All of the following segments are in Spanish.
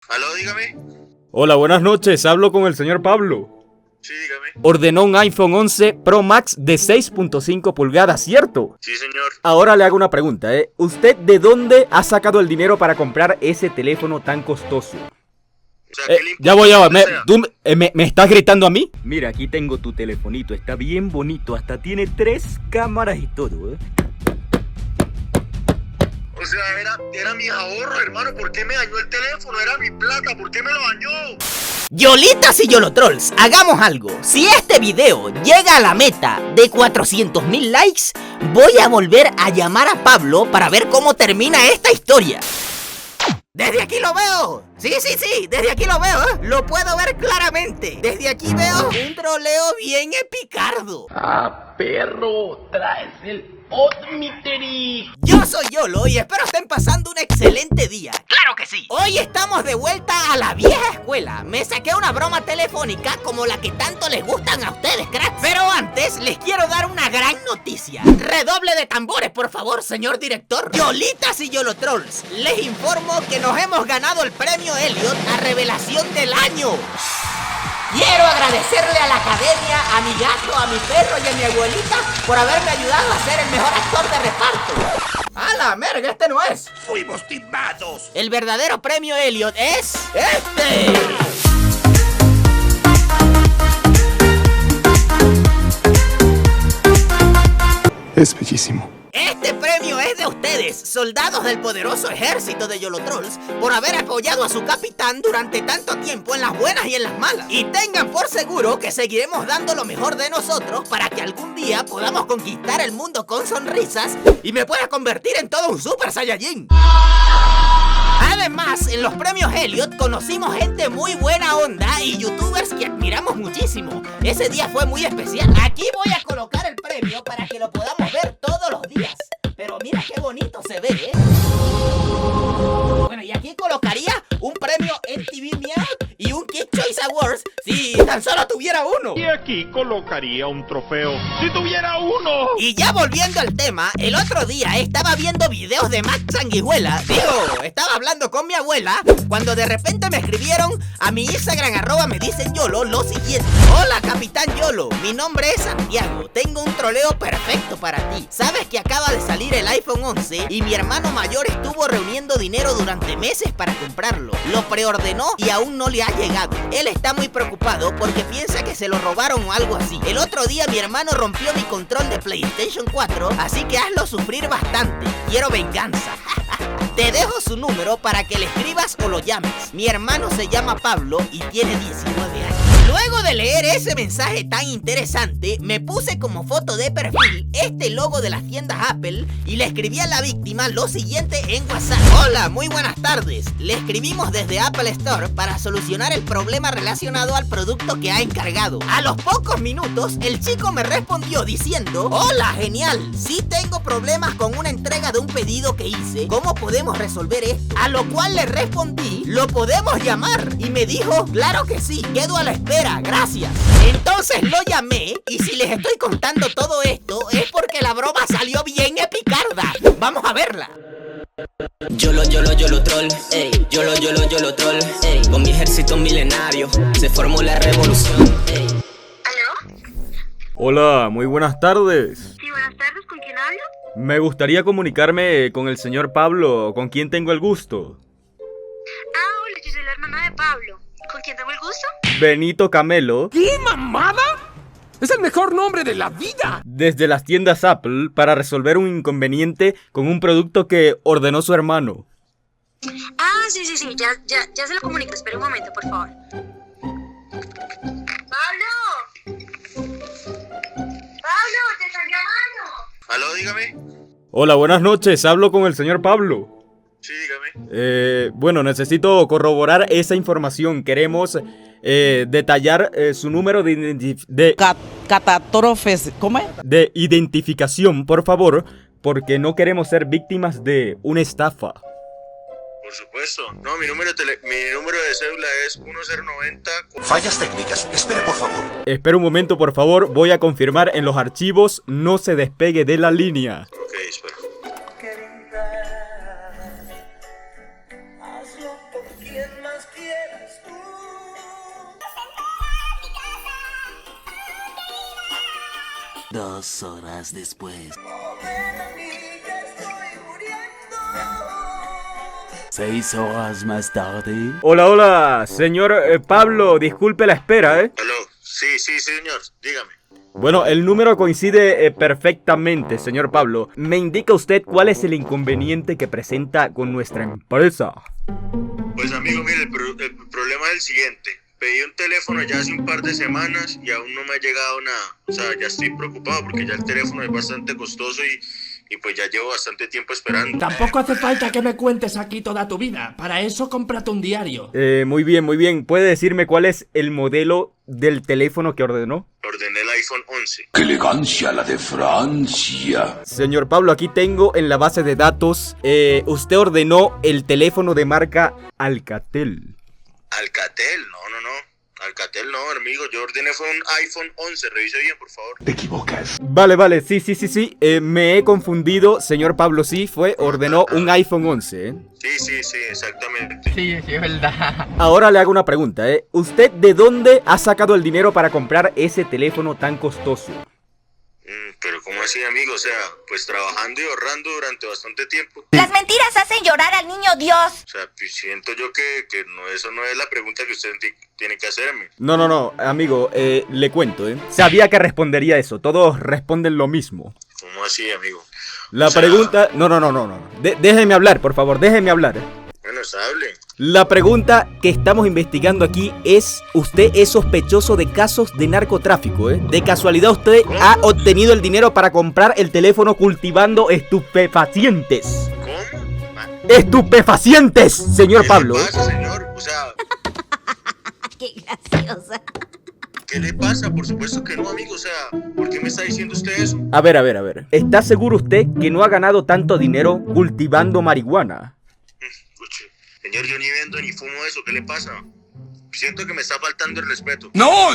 Aló, dígame. Hola, buenas noches. Hablo con el señor Pablo. Sí, dígame. Ordenó un iPhone 11 Pro Max de 6.5 pulgadas, ¿cierto? Sí, señor. Ahora le hago una pregunta, ¿eh? ¿Usted de dónde ha sacado el dinero para comprar ese teléfono tan costoso? O sea, ¿qué le Ya importa voy, dónde sea? ¿Me estás gritando a mí? Mira, aquí tengo tu telefonito, está bien bonito, hasta tiene 3 cámaras y todo, ¿eh? O sea, era mi ahorro, hermano. ¿Por qué me dañó el teléfono? Era mi plata. ¿Por qué me lo dañó? Yolitas y Yolotrolls, hagamos algo. Si este video llega a la meta de 400.000 likes, voy a volver a llamar a Pablo para ver cómo termina esta historia. Desde aquí lo veo. Sí, desde aquí lo veo, ¿eh? Lo puedo ver claramente. Desde aquí veo un troleo bien epicardo. Ah, perro, traes el Otmiteri. Yo soy Yolo y espero estén pasando un excelente día. ¡Claro que sí! Hoy estamos de vuelta a la vieja escuela. Me saqué una broma telefónica como la que tanto les gustan a ustedes, cracks. Pero antes les quiero dar una gran noticia. Redoble de tambores, por favor, señor director. Yolitas y Yolotrolls, les informo que nos hemos ganado el premio Elliot a Revelación del Año. Quiero agradecerle a la academia, a mi gato, a mi perro y a mi abuelita por haberme ayudado a ser el mejor actor de reparto. ¡A la merga! ¡Este no es! Fuimos timados. El verdadero premio Elliot es... ¡este! Es bellísimo. Este premio es de ustedes, soldados del poderoso ejército de Yolotrolls, por haber apoyado a su capitán durante tanto tiempo en las buenas y en las malas. Y tengan por seguro que seguiremos dando lo mejor de nosotros para que algún día podamos conquistar el mundo con sonrisas y me pueda convertir en todo un Super Saiyajin. Además, en los premios Elliot conocimos gente muy buena onda y youtubers que admiramos muchísimo. Ese día fue muy especial. Aquí voy a colocar el premio para que lo podamos ver todos los días. Pero mira qué bonito se ve, ¿eh? Bueno, y aquí colocaría un premio MTV Meow y un Kid Choice Awards si tan solo tuviera uno. Y aquí colocaría un trofeo si tuviera uno. Y ya volviendo al tema, el otro día estaba viendo videos de Max Sanguijuela. Digo, estaba hablando con mi abuela cuando de repente me escribieron a mi Instagram @me dicen Yolo lo siguiente. Hola Capitán Yolo, mi nombre es Santiago. Tengo un troleo perfecto para ti. Sabes que acaba de salir el iPhone 11 y mi hermano mayor estuvo reuniendo dinero durante meses para comprarlo. Lo preordenó y aún no le ha llegado. Él está muy preocupado porque piensa que se lo robaron o algo así. El otro día mi hermano rompió mi control de PlayStation 4, así que hazlo sufrir bastante. Quiero venganza. Te dejo su número para que le escribas o lo llames. Mi hermano se llama Pablo y tiene 19 años. Luego de leer ese mensaje tan interesante, me puse como foto de perfil este logo de las tiendas Apple y le escribí a la víctima lo siguiente en WhatsApp. Hola, muy buenas tardes. Le escribimos desde Apple Store para solucionar el problema relacionado al producto que ha encargado. A los pocos minutos, el chico me respondió diciendo: hola, genial. Sí tengo problemas con una entrega de un pedido que hice. ¿Cómo podemos resolver esto? A lo cual le respondí: ¿lo podemos llamar? Y me dijo: claro que sí, quedo a la espera, gracias. Entonces lo llamé y si les estoy contando todo esto es porque la broma salió bien epicarda. Vamos a verla. Yolo troll, ey. Yolo troll, ey. Con mi ejército milenario se formó la revolución, ey. ¿Aló? Hola, muy buenas tardes. Sí, buenas tardes, ¿con quién hablo? Me gustaría comunicarme con el señor Pablo, con quien tengo el gusto. Ah, hola, yo soy la hermana de Pablo. ¿Con quién tengo el gusto? Benito Camelo, ¿Qué mamada? Es el mejor nombre de la vida. desde las tiendas Apple para resolver un inconveniente con un producto que ordenó su hermano. Ah, sí, ya se lo comunico. Espera un momento, por favor. ¡Pablo! ¡Pablo, te están llamando! Aló, dígame. Hola, buenas noches. Hablo con el señor Pablo. Sí, dígame. Bueno, necesito corroborar esa información. Queremos detallar su número Catástrofes, ¿cómo es? de identificación, por favor, porque no queremos ser víctimas de una estafa. Por supuesto. No, mi número de cédula es 1090. Fallas técnicas. Espere, por favor. Espera un momento, por favor. Voy a confirmar en los archivos. No se despegue de la línea. Ok, espera. Dos horas después. 6 horas más tarde. Hola, hola, señor Pablo, disculpe la espera, ¿eh? Aló, sí, señor, dígame. Bueno, el número coincide perfectamente, señor Pablo. ¿Me indica usted cuál es el inconveniente que presenta con nuestra empresa? Pues amigo, mire, el problema es el siguiente. Pedí un teléfono ya hace un par de semanas y aún no me ha llegado nada. O sea, ya estoy preocupado porque ya el teléfono es bastante costoso y pues ya llevo bastante tiempo esperando. Tampoco hace falta que me cuentes aquí toda tu vida. Para eso cómprate un diario. Muy bien, muy bien. ¿Puede decirme cuál es el modelo del teléfono que ordenó? Ordené el iPhone 11. ¡Qué elegancia la de Francia! Señor Pablo, aquí tengo en la base de datos, usted ordenó el teléfono de marca Alcatel. Alcatel, no. Alcatel no, amigo. Yo ordené fue un iPhone 11. Revise bien, por favor. Te equivocas. Vale, sí. Me he confundido, señor Pablo, sí, ordenó un iPhone 11, ¿eh? Sí, exactamente. Sí, es verdad. Ahora le hago una pregunta, ¿eh? ¿Usted de dónde ha sacado el dinero para comprar ese teléfono tan costoso? Pero ¿cómo así, amigo? O sea, pues trabajando y ahorrando durante bastante tiempo. Las mentiras hacen llorar al niño Dios. O sea, pues siento yo que no, eso no es la pregunta que usted tiene que hacerme. No, amigo, le cuento, ¿eh? Sabía que respondería eso, todos responden lo mismo. ¿Cómo así, amigo? La pregunta... No. Déjeme hablar, por favor, déjeme hablar. Bueno, hable. La pregunta que estamos investigando aquí es: ¿usted es sospechoso de casos de narcotráfico, eh? ¿De casualidad usted ha obtenido el dinero para comprar el teléfono cultivando estupefacientes? ¿Cómo? ¡Estupefacientes, señor Pablo! ¿Qué le pasa, señor? O sea... Qué graciosa. ¿Qué le pasa? Por supuesto que no, amigo. O sea, ¿por qué me está diciendo usted eso? A ver. ¿Está seguro usted que no ha ganado tanto dinero cultivando marihuana? Señor, yo ni vendo ni fumo eso, ¿qué le pasa? Siento que me está faltando el respeto. No.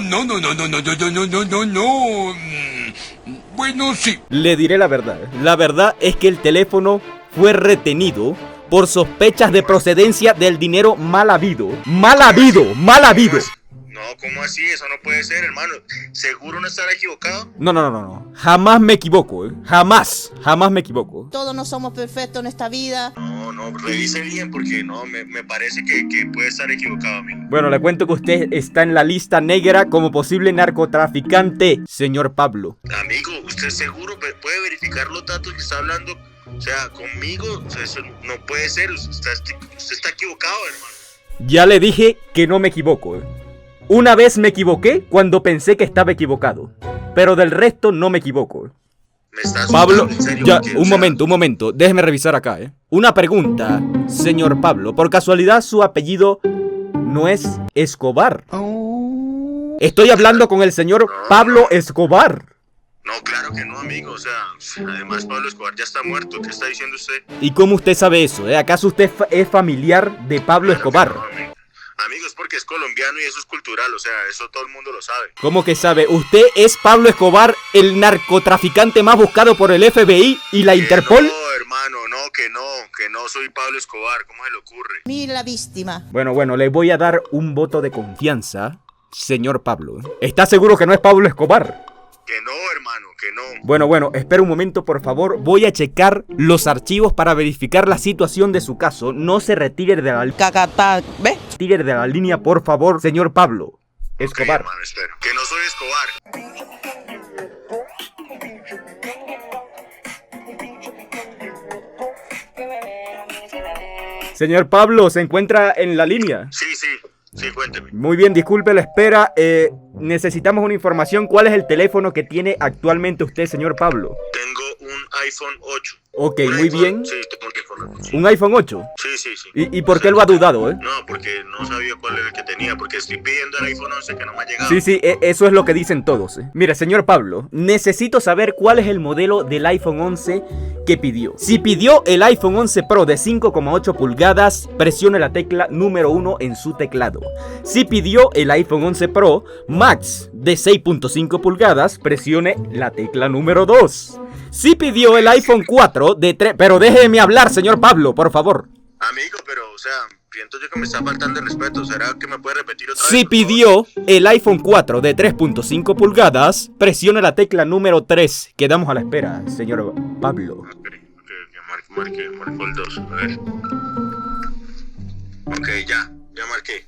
Bueno, sí. Le diré la verdad. La verdad es que el teléfono fue retenido por sospechas de procedencia del dinero mal habido. Mal habido. No, ¿cómo así? Eso no puede ser, hermano. ¿Seguro no estará equivocado? No. Jamás me equivoco, ¿eh? Jamás me equivoco. Todos no somos perfectos en esta vida. No, revise bien porque no, me parece que puede estar equivocado, amigo. Bueno, le cuento que usted está en la lista negra como posible narcotraficante, señor Pablo. Amigo, ¿usted seguro puede verificar los datos que está hablando? O sea, conmigo, o sea, eso no puede ser. Usted está equivocado, hermano. Ya le dije que no me equivoco, ¿eh? Una vez me equivoqué cuando pensé que estaba equivocado, pero del resto no me equivoco. ¿Me estás Pablo, en serio? ya, Porque, un momento, déjeme revisar acá, ¿eh? Una pregunta, señor Pablo, ¿por casualidad su apellido no es Escobar? Estoy hablando con el señor Pablo Escobar. No, claro que no, amigo, o sea, además Pablo Escobar ya está muerto. ¿Qué está diciendo usted? ¿Y cómo usted sabe eso, eh? ¿Acaso usted es familiar de Pablo Escobar? No, amigo, es porque es colombiano y eso es cultural, o sea, eso todo el mundo lo sabe. ¿Cómo que sabe? ¿Usted es Pablo Escobar, el narcotraficante más buscado por el FBI y la Interpol? No, hermano, que no soy Pablo Escobar, ¿cómo se le ocurre? Mira la víctima. Bueno, le voy a dar un voto de confianza, señor Pablo. ¿Está seguro que no es Pablo Escobar? Que no, hermano, que no. Bueno, espera un momento, por favor. Voy a checar los archivos para verificar la situación de su caso. No se retire de la... Cacata, ¿ves? Retire de la línea, por favor, señor Pablo Escobar. Ok, hermano, espero. Que no soy Escobar. Señor Pablo, ¿se encuentra en la línea? Sí, cuénteme. Muy bien, disculpe la espera. Necesitamos una información. ¿Cuál es el teléfono que tiene actualmente usted, señor Pablo? Tengo un iPhone 8. Ok, muy bien. Sí, tengo un iPhone 8. ¿Un iPhone 8? Sí. ¿Y por qué lo ha dudado, eh? No, porque no sabía cuál era el que tenía, porque estoy pidiendo el iPhone 11 que no me ha llegado. Sí, eso es lo que dicen todos, eh. Mira, señor Pablo, necesito saber cuál es el modelo del iPhone 11 que pidió. Si pidió el iPhone 11 Pro de 5,8 pulgadas, presione la tecla número 1 en su teclado. Si pidió el iPhone 11 Pro Max de 6,5 pulgadas, presione la tecla número 2. Si pidió el iPhone 4 de 3... Pero déjeme hablar, señor Pablo, por favor. Amigo, pero, o sea, siento yo que me está faltando el respeto. ¿Será que me puede repetir otra vez? Si pidió el iPhone 4 de 3.5 pulgadas, presione la tecla número 3. Quedamos a la espera, señor Pablo. Marco el 2, a ver. Ok, ya marqué.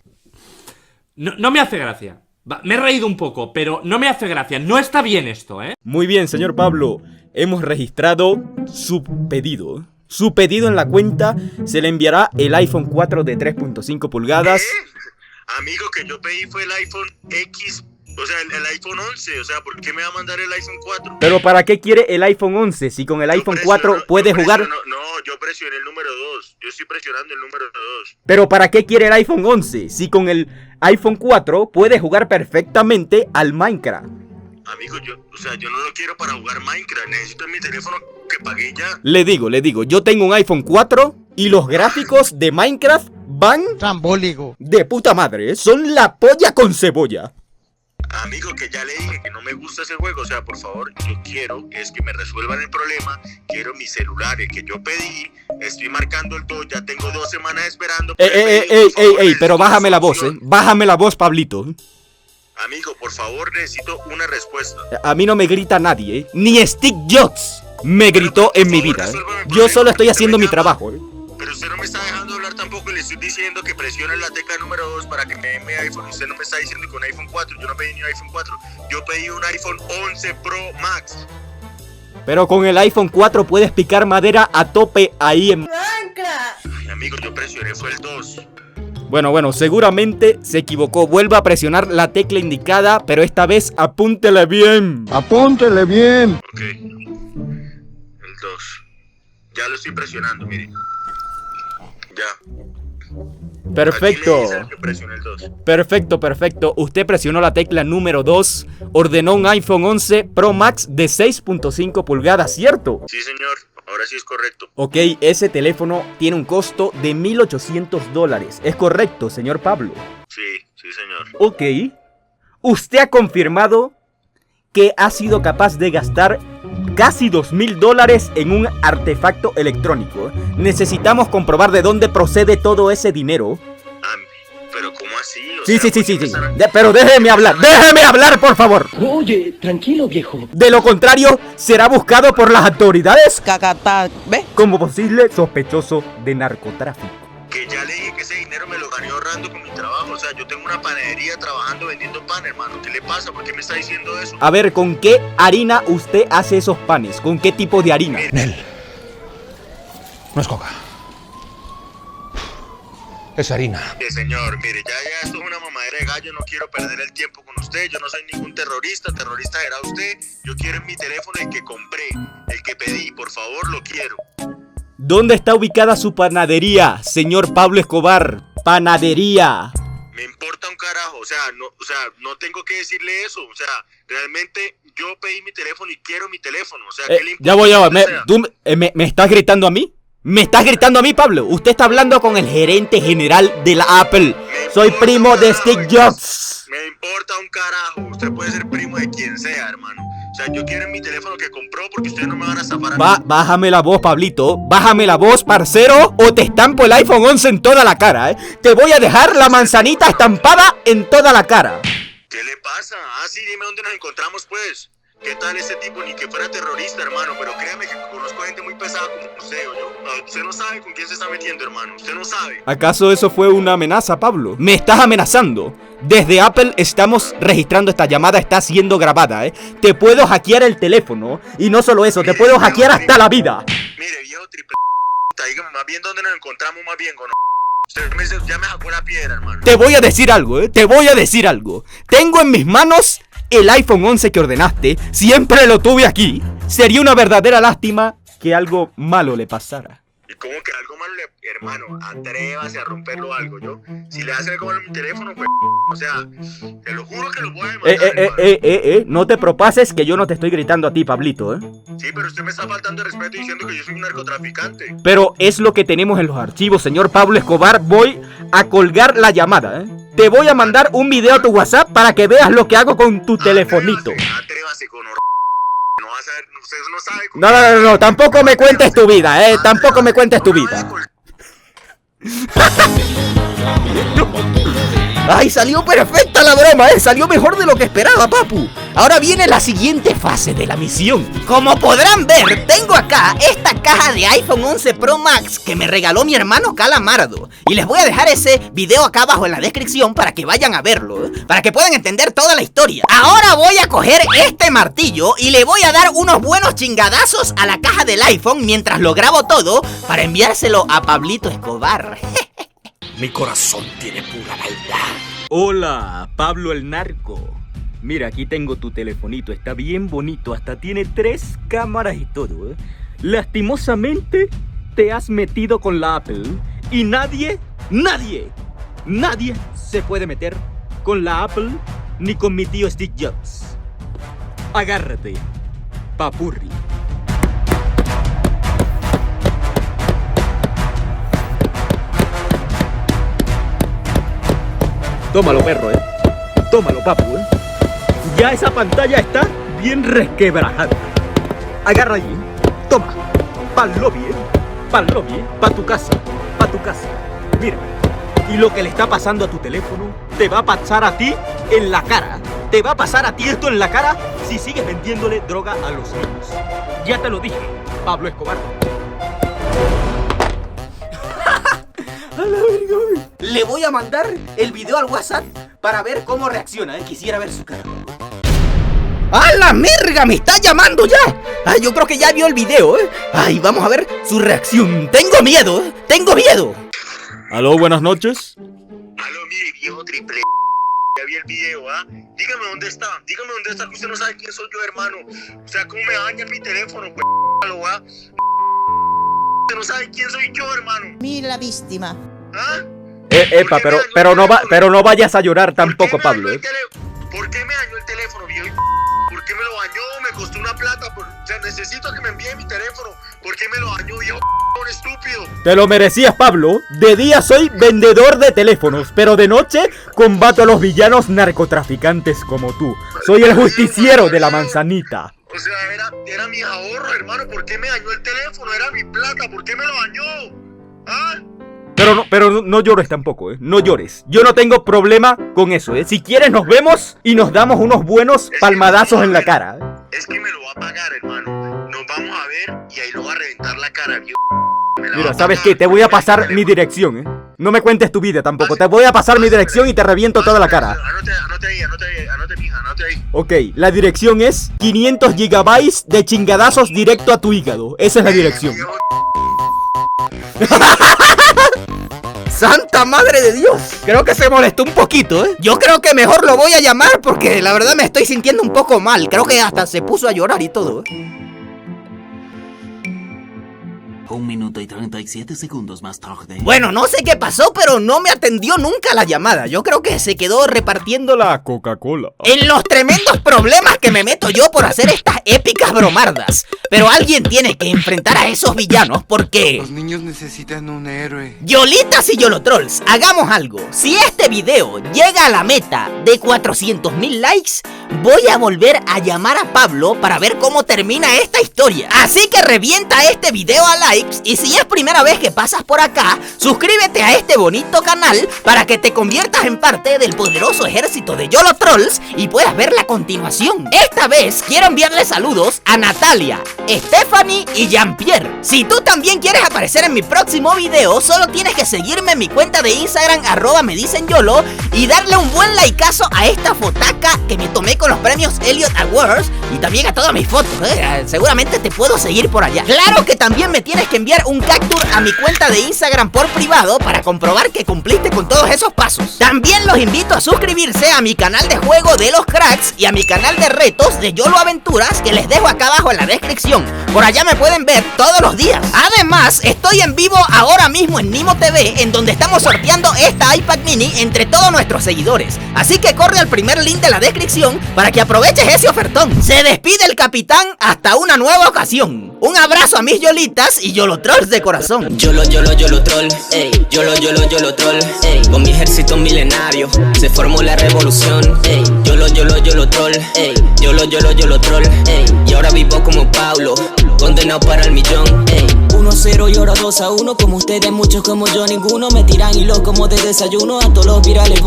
No me hace gracia. Me he reído un poco, pero no me hace gracia. No está bien esto, ¿eh? Muy bien, señor Pablo. Hemos registrado su pedido. Su pedido en la cuenta se le enviará el iPhone 4 de 3.5 pulgadas. Amigo, que yo pedí fue el iPhone X, o sea, el iPhone 11. O sea, ¿por qué me va a mandar el iPhone 4? Pero ¿para qué quiere el iPhone 11 si con el iPhone 4 puede jugar? No, yo presioné el número 2. Yo estoy presionando el número 2. Pero ¿para qué quiere el iPhone 11 si con el iPhone 4 puede jugar perfectamente al Minecraft? Amigo, yo no lo quiero para jugar Minecraft. Necesito mi teléfono que pagué ya. Le digo, yo tengo un iPhone 4 y los gráficos de Minecraft van trambólico. De puta madre, son la polla con cebolla. Amigo, que ya le dije que no me gusta ese juego. O sea, por favor, yo quiero que me resuelvan el problema. Quiero mis celulares que yo pedí. Estoy marcando el 2, ya tengo 2 semanas esperando. Pero bájame la voz, bájame la voz, Pablito. Amigo, por favor, necesito una respuesta. A mí no me grita nadie, ni Steve Jobs me gritó en mi vida. Yo solo estoy haciendo mi trabajo. Pero usted no me está dejando hablar tampoco. Le estoy diciendo que presione la tecla número 2 para que me dé mi iPhone. Usted no me está diciendo que un iPhone 4. Yo no pedí ni un iPhone 4. Yo pedí un iPhone 11 Pro Max. Pero con el iPhone 4 puedes picar madera a tope ahí en... Ay, amigo, yo presioné fue el 2. Bueno, seguramente se equivocó. Vuelva a presionar la tecla indicada, pero esta vez apúntele bien. Apúntele bien. Ok. El 2. Ya lo estoy presionando, mire. Ya. Perfecto. Perfecto. Usted presionó la tecla número 2. Ordenó un iPhone 11 Pro Max de 6.5 pulgadas, ¿cierto? Sí, señor. Ahora sí es correcto. Ok, ese teléfono tiene un costo de $1,800. ¿Es correcto, señor Pablo? Sí, señor. Ok. Usted ha confirmado que ha sido capaz de gastar casi $2,000 en un artefacto electrónico. Necesitamos comprobar de dónde procede todo ese dinero. Pero ¿cómo así? Sí. Pero déjeme hablar, por favor. Oye, tranquilo, viejo. De lo contrario, será buscado por las autoridades ¿Ve? como posible sospechoso de narcotráfico. Que ya le dije que ese dinero me lo gané ahorrando con mi trabajo. O sea, yo tengo una panadería trabajando vendiendo pan, hermano. ¿Qué le pasa? ¿Por qué me está diciendo eso? A ver, ¿con qué harina usted hace esos panes? ¿Con qué tipo de harina? Nel, no es coca. Es harina. Señor, mire, ya esto es una mamadera de gallo. No quiero perder el tiempo con usted. Yo no soy ningún terrorista. Terrorista era usted. Yo quiero en mi teléfono el que compré, el que pedí. Por favor, lo quiero. ¿Dónde está ubicada su panadería, señor Pablo Escobar? Panadería. Me importa un carajo. O sea, no tengo que decirle eso. O sea, realmente yo pedí mi teléfono y quiero mi teléfono. O sea, ¿qué le importa? Ya voy. ¿Me estás gritando a mí? ¿Me estás gritando a mí, Pablo? Usted está hablando con el gerente general de la Apple. Soy primo de Steve Jobs. Me importa un carajo. Usted puede ser primo de quien sea, hermano. O sea, yo quiero mi teléfono que compró porque ustedes no me van a estafar a mí. Bájame la voz, Pablito. Bájame la voz, parcero, o te estampo el iPhone 11 en toda la cara, ¿eh? Te voy a dejar la manzanita estampada en toda la cara. ¿Qué le pasa? Sí, dime dónde nos encontramos, pues. ¿Qué tal ese tipo? Ni que fuera terrorista, hermano. Pero créame que conozco gente muy pesada como usted, ¿o yo? Usted no sabe con quién se está metiendo, hermano. Usted no sabe. ¿Acaso eso fue una amenaza, Pablo? Me estás amenazando. Desde Apple estamos registrando esta llamada. Está siendo grabada, ¿eh? Te puedo hackear el teléfono. Y no solo eso, te puedo hackear hasta la vida. Mire, viejo triple. Dígame más bien dónde nos encontramos más bien, ¿no? Usted ya me sacó la piedra, hermano. Te voy a decir algo, ¿eh? Te voy a decir algo. Tengo en mis manos el iPhone 11 que ordenaste. Siempre lo tuve aquí. Sería una verdadera lástima que algo malo le pasara. ¿Y cómo que algo malo le... Hermano, atrévase a romperlo algo, yo. Si le hace algo malo a mi teléfono, pues... O sea, te lo juro que lo voy a demandar, no te propases que yo no te estoy gritando a ti, Pablito, ¿eh? Sí, pero usted me está faltando de respeto diciendo que yo soy un narcotraficante. Pero es lo que tenemos en los archivos, señor Pablo Escobar. Voy a colgar la llamada, ¿eh? Te voy a mandar un video a tu WhatsApp para que veas lo que hago con tu telefonito. Atrévase con no vas a ver, usted no sabe. No, tampoco me cuentes tu vida, tampoco me cuentes tu vida. Ay, salió perfecta la broma, salió mejor de lo que esperaba, papu. Ahora viene la siguiente fase de la misión. Como podrán ver, tengo acá esta caja de iPhone 11 Pro Max que me regaló mi hermano Calamardo. Y les voy a dejar ese video acá abajo en la descripción para que vayan a verlo, para que puedan entender toda la historia. Ahora voy a coger este martillo y le voy a dar unos buenos chingadazos a la caja del iPhone mientras lo grabo todo para enviárselo a Pablito Escobar. Mi corazón tiene pura maldad. Hola, Pablo el Narco. Mira, aquí tengo tu telefonito, está bien bonito, hasta tiene 3 cámaras y todo, ¿eh? Lastimosamente, te has metido con la Apple y nadie se puede meter con la Apple ni con mi tío Steve Jobs. Agárrate, papurri. Tómalo, perro, Tómalo, papu, Ya esa pantalla está bien resquebrajada. Agarra allí. Toma. Pa'l lobby, pa' tu casa. Mira. Y lo que le está pasando a tu teléfono te va a pasar a ti en la cara. Te va a pasar a ti esto en la cara si sigues vendiéndole droga a los niños. Ya te lo dije, Pablo Escobar. A la verga. Le voy a mandar el video al WhatsApp para ver cómo reacciona, Quisiera ver su cara. ¡A la merga! ¡Me está llamando ya! Ay, yo creo que ya vio el video, Ay, vamos a ver su reacción. Tengo miedo, Tengo miedo. Aló, buenas noches. Aló, mire, viejo triple. Ya vi el video, Dígame dónde está, que usted no sabe quién soy yo, hermano. O sea, cómo me daña mi teléfono, Usted no sabe quién soy yo, hermano. Mira la víctima. Epa, pero no vayas a llorar tampoco, Pablo, ¿Por qué me dañó el teléfono, viejo? ¿Por qué me lo dañó? Me costó una plata. O sea, necesito que me envíe mi teléfono. ¿Por qué me lo dañó, viejo? Estúpido. Te lo merecías, Pablo. De día soy vendedor de teléfonos, pero de noche combato a los villanos narcotraficantes como tú. Soy el justiciero de la manzanita. O sea, era mi ahorro, hermano. ¿Por qué me dañó el teléfono? Era mi plata. ¿Por qué me lo dañó? Pero no llores tampoco, No llores. Yo no tengo problema con eso, Si quieres nos vemos y nos damos unos buenos palmadazos en la cara. Es que me lo va a pagar, hermano. Nos vamos a ver y ahí lo va a reventar la cara, viejo. Mira, ¿sabes qué? Te voy a pasar mi dirección, No me cuentes tu vida tampoco. Te voy a pasar mi dirección y te reviento toda la cara. Anote ahí. Ok, la dirección es 500 gigabytes de chingadazos directo a tu hígado. Esa es la dirección. ¡Santa madre de Dios! Creo que se molestó un poquito, Yo creo que mejor lo voy a llamar porque la verdad me estoy sintiendo un poco mal. Creo que hasta se puso a llorar y todo, 1 minuto y 37 segundos más tarde. Bueno, no sé qué pasó, pero no me atendió nunca la llamada. Yo creo que se quedó repartiendo la Coca-Cola en los tremendos problemas que me meto yo por hacer estas épicas bromardas. Pero alguien tiene que enfrentar a esos villanos porque los niños necesitan un héroe. Yolitas y Yolotrolls, hagamos algo. Si este video llega a la meta de 400,000 likes, voy a volver a llamar a Pablo para ver cómo termina esta historia. Así que revienta este video a likes. Y si es primera vez que pasas por acá, suscríbete a este bonito canal para que te conviertas en parte del poderoso ejército de Yolotrolls y puedas ver la continuación. Esta vez quiero enviarle saludos a Natalia, Stephanie y Jean-Pierre. Si tú también quieres aparecer en mi próximo video, solo tienes que seguirme en mi cuenta de Instagram @medicenyolo y darle un buen likeazo a esta fotaca que me tomé con los premios Elliot Awards y también a todas mis fotos, Seguramente te puedo seguir por allá. Claro que también me tienes que enviar un capture a mi cuenta de Instagram por privado para comprobar que cumpliste con todos esos pasos. También los invito a suscribirse a mi canal de juego de los cracks y a mi canal de retos de Yolo Aventuras que les dejo acá abajo en la descripción. Por allá me pueden ver todos los días. Además, estoy en vivo ahora mismo en Nimo TV, en donde estamos sorteando esta iPad mini entre todos nuestros seguidores. Así que corre al primer link de la descripción para que aproveches ese ofertón. Se despide el capitán hasta una nueva ocasión. Un abrazo a mis Yolitas y YOLO Trolls de corazón. YOLO troll, ey. YOLO troll, ey. Con mi ejército milenario se formó la revolución, ey. YOLO troll, ey. YOLO troll, ey. Y ahora vivo como Pablo, condenado para el millón, ey. 1-0 y ahora 2-1. Como ustedes, muchos como yo, ninguno me tiran hilos como de desayuno. A todos los virales